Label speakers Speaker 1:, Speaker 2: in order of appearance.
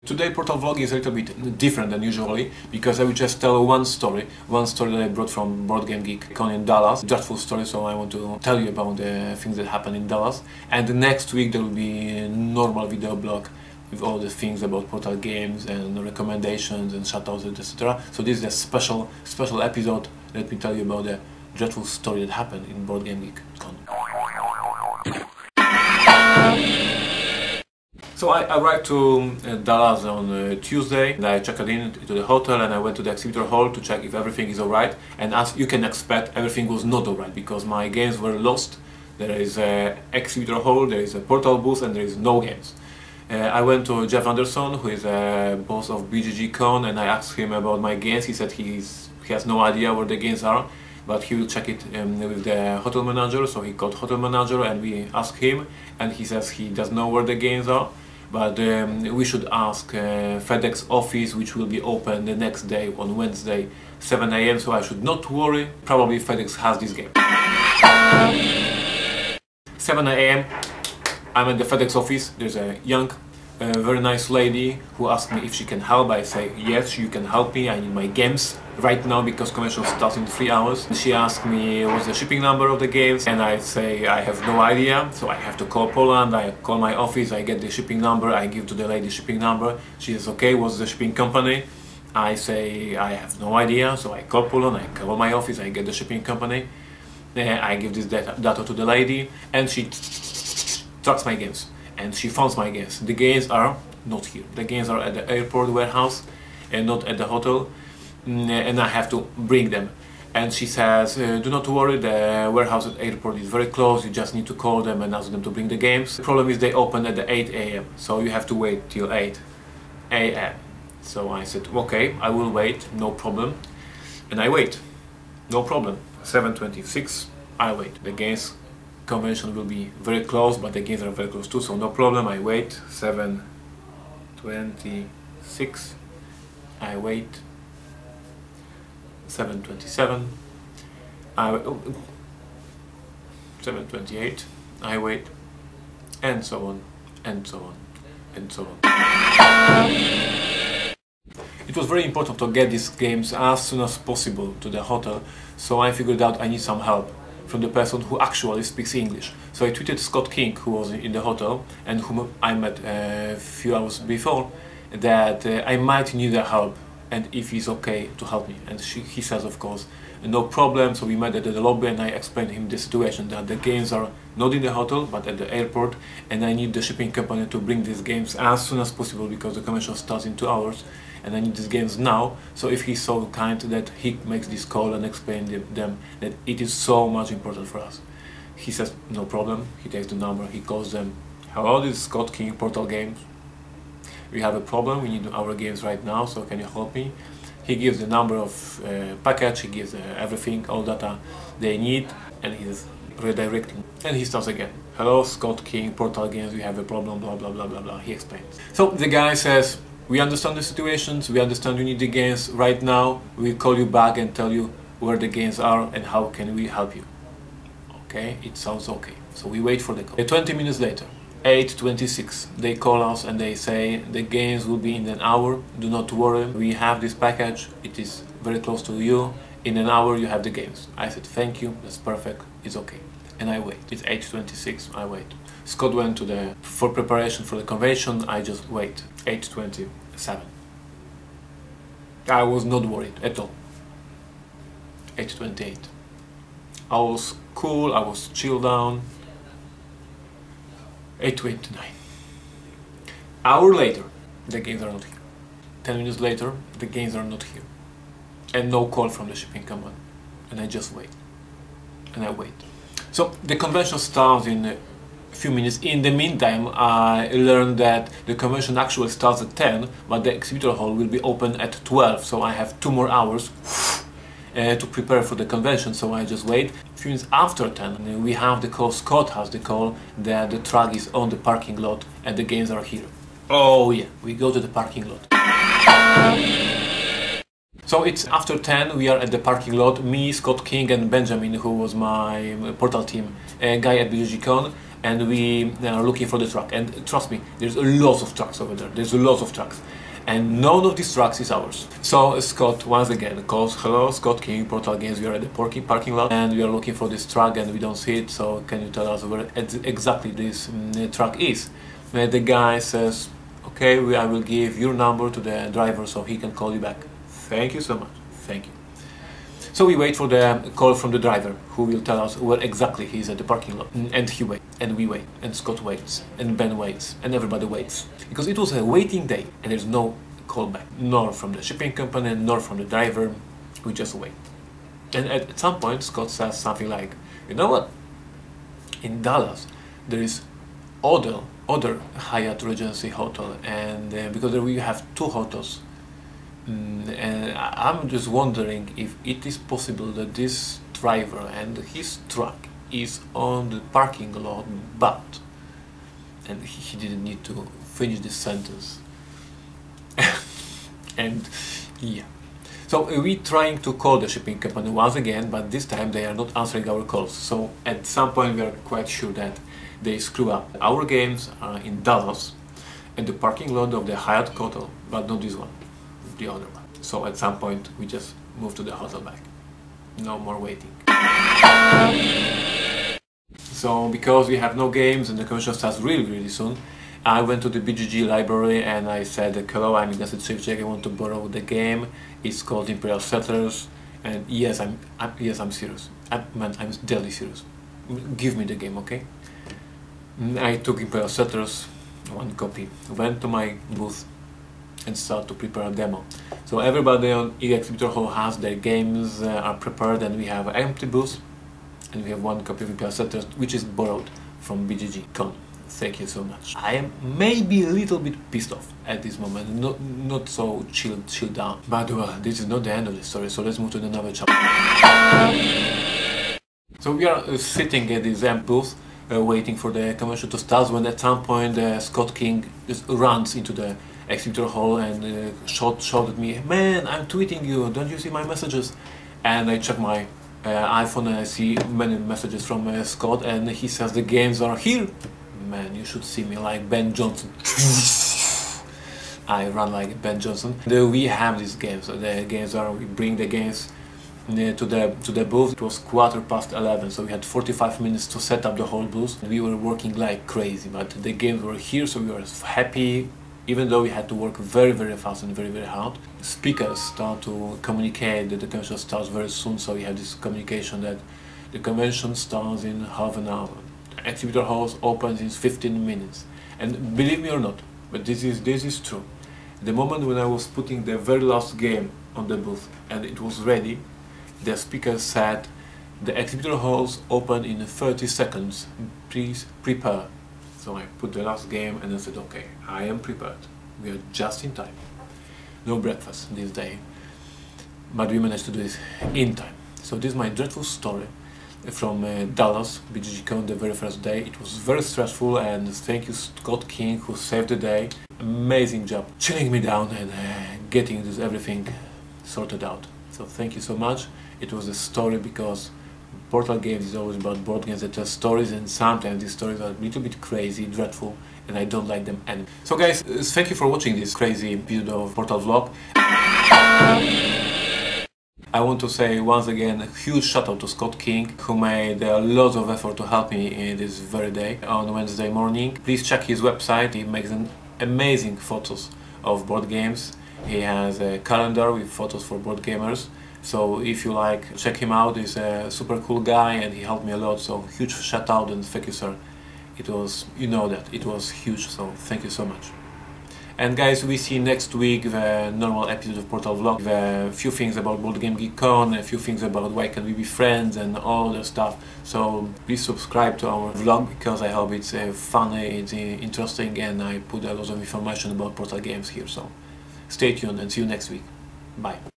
Speaker 1: Today Portal vlog is a little bit different than usually because I will just tell one story that I brought from Boardgame Geek Con in Dallas. Dreadful story, so I want to tell you about the things that happened in Dallas. And the next week there will be a normal video blog with all the things about Portal Games and recommendations and shoutouts, etc. So this is a special episode. Let me tell you about the dreadful story that happened in Boardgame Geek Con. So I arrived to Dallas on Tuesday, and I checked in to the hotel and I went to the exhibitor hall to check if everything is alright. And as you can expect, everything was not alright because my games were lost. There is an exhibitor hall, there is a portal booth, and there is no games. I went to Jeff Anderson, who is a boss of BGG Con, and I asked him about my games. He said he has no idea where the games are, but he will check it with the hotel manager. So he called hotel manager and we asked him, and he says he doesn't know where the games are. But we should ask FedEx office, which will be open the next day on Wednesday, 7 AM, so I should not worry. Probably FedEx has this game. 7 AM, I'm at the FedEx office. There's a young, very nice lady who asked me if she can help. I say, yes, you can help me. I need my games right now because convention starts in 3 hours. She asked me what's the shipping number of the games, and I say I have no idea, so I have to call Poland. I call my office, I get the shipping number, I give to the lady shipping number. She says, okay, what's the shipping company? I say I have no idea, so I call Poland, I call my office, I get the shipping company. I give this data to the lady, and she tracks my games, and she finds my games. The games are not here. The games are at the airport warehouse and not at the hotel. And I have to bring them. And she says, do not worry, the warehouse at the airport is very close, you just need to call them and ask them to bring the games. The problem is they open at the 8 AM, so you have to wait till 8 AM. So I said, okay, I will wait, no problem. And I wait, no problem. 7:26, I wait. The games convention will be very close, but the games are very close too, so no problem, I wait. 7:26, I wait. 7:27, 7:28, I wait, and so on, and so on, and so on. It was very important to get these games as soon as possible to the hotel, so I figured out I need some help from the person who actually speaks English. So I tweeted Scott King, who was in the hotel and whom I met a few hours before, that I might need their help and if he's okay to help me. And he says, of course, no problem. So we met at the lobby and I explained him the situation, that the games are not in the hotel but at the airport, and I need the shipping company to bring these games as soon as possible because the convention starts in 2 hours and I need these games now. So if he's so kind that he makes this call and explain them that it is so much important for us. He says, no problem. He takes the number, he calls them. Hello, this is Scott King, Portal Games. We have a problem, we need our games right now, so can you help me? He gives the number of package, he gives everything, all data they need, and he's redirecting. And he starts again. Hello, Scott King, Portal Games, we have a problem, blah blah blah blah blah. He explains. So the guy says, we understand the situations, we understand you need the games right now, we'll call you back and tell you where the games are and how can we help you. Okay, it sounds okay. So we wait for the call. 20 minutes later, 8:26, they call us and they say the games will be in an hour, do not worry, we have this package, it is very close to you, in an hour you have the games. I said thank you, that's perfect, it's okay. And I wait. It's 8:26, I wait. Scott went to for preparation for the convention, I just wait. 8:27. I was not worried at all. 8:28. I was cool, I was chilled down. 8:29. Hour later, the games are not here. 10 minutes later, the games are not here. And no call from the shipping company. And I just wait. And I wait. So the convention starts in a few minutes. In the meantime, I learned that the convention actually starts at 10, but the exhibitor hall will be open at 12. So I have 2 more hours to prepare for the convention, so I just wait. A few minutes after 10, we have the call, Scott has the call that the truck is on the parking lot and the games are here. Oh yeah, we go to the parking lot. So it's after 10, we are at the parking lot, me, Scott King and Benjamin, who was my Portal team guy at BGG Con. and we are looking for the truck. And trust me, there's a lot of trucks over there. There's a lot of trucks, and none of these trucks is ours. So Scott once again calls, "Hello, Scott King, Portal Games. We are at the parking lot, and we are looking for this truck, and we don't see it. So can you tell us where exactly this truck is?" The guy says, "Okay, I will give your number to the driver so he can call you back." Thank you so much. Thank you. So we wait for the call from the driver, who will tell us where exactly he is at the parking lot. And he waits, and we wait, and Scott waits, and Ben waits, and everybody waits. Because it was a waiting day, and there's no call back, nor from the shipping company, nor from the driver. We just wait. And at some point, Scott says something like, "You know what? In Dallas, there is other Hyatt Regency hotel, and because we have two hotels. And I'm just wondering if it is possible that this driver and his truck is on the parking lot, but..." And he didn't need to finish this sentence. And yeah. So we trying to call the shipping company once again, but this time they are not answering our calls. So at some point we are quite sure that they screw up. Our games are in Dallas, at the parking lot of the Hyatt hotel, but not this one, the other one. So at some point we just move to the hotel back. No more waiting. So because we have no games and the convention starts really soon, I went to the BGG library and I said, "Hello, I'm Ignacy Trzewczyk, I want to borrow the game. It's called Imperial Settlers." And yes, I'm serious. I'm deadly serious. Give me the game, okay? I took Imperial Settlers, one copy, went to my booth and started to prepare a demo. So everybody on Exhibitor Hall has their games are prepared, and we have an empty booth, and we have one copy of Imperial Settlers, which is borrowed from BGG Con. Thank you so much. I am maybe a little bit pissed off at this moment, not so chilled down. But well, this is not the end of the story, so let's move to another chapter. So we are sitting at this empty booth, waiting for the convention to start, when at some point Scott King just runs into the exhibitor hall and shouted at me, "Man, I'm tweeting you, don't you see my messages?" And I check my iPhone and I see many messages from Scott, and he says, "The games are here." Man, you should see me like Ben Johnson. I run like Ben Johnson. We have these games. The games are, we bring the games to the booth. It was 11:15, so we had 45 minutes to set up the whole booth. We were working like crazy, but the games were here, so we were happy, even though we had to work very fast and very hard. Speakers start to communicate that the convention starts very soon, so we have this communication that the convention starts in half an hour. The exhibitor halls opens in 15 minutes. And believe me or not, but this is true. The moment when I was putting the very last game on the booth and it was ready, the speaker said, "The exhibitor halls open in 30 seconds, please prepare." So I put the last game and I said, "Okay, I am prepared. We are just in time." No breakfast this day, but we managed to do it in time. So this is my dreadful story from Dallas, BGG-Con, the very first day. It was very stressful, and thank you Scott King, who saved the day. Amazing job chilling me down and getting this everything sorted out. So thank you so much. It was a story, because Portal Games is always about board games that tell stories, and sometimes these stories are a little bit crazy, dreadful, and I don't like them anymore. So guys, thank you for watching this crazy episode of Portal Vlog. I want to say once again a huge shout out to Scott King, who made a lot of effort to help me in this very day on Wednesday morning. Please check his website. He makes amazing photos of board games. He has a calendar with photos for board gamers. So if you like, check him out. He's a super cool guy and he helped me a lot. So huge shout out and thank you, sir. It was, you know that, it was huge, so thank you so much. And guys, we see next week the normal episode of Portal Vlog, with a few things about Board Game Geek Con, a few things about why can we be friends and all that stuff. So please subscribe to our vlog, because I hope it's funny, it's interesting, and I put a lot of information about Portal Games here. So stay tuned and see you next week. Bye.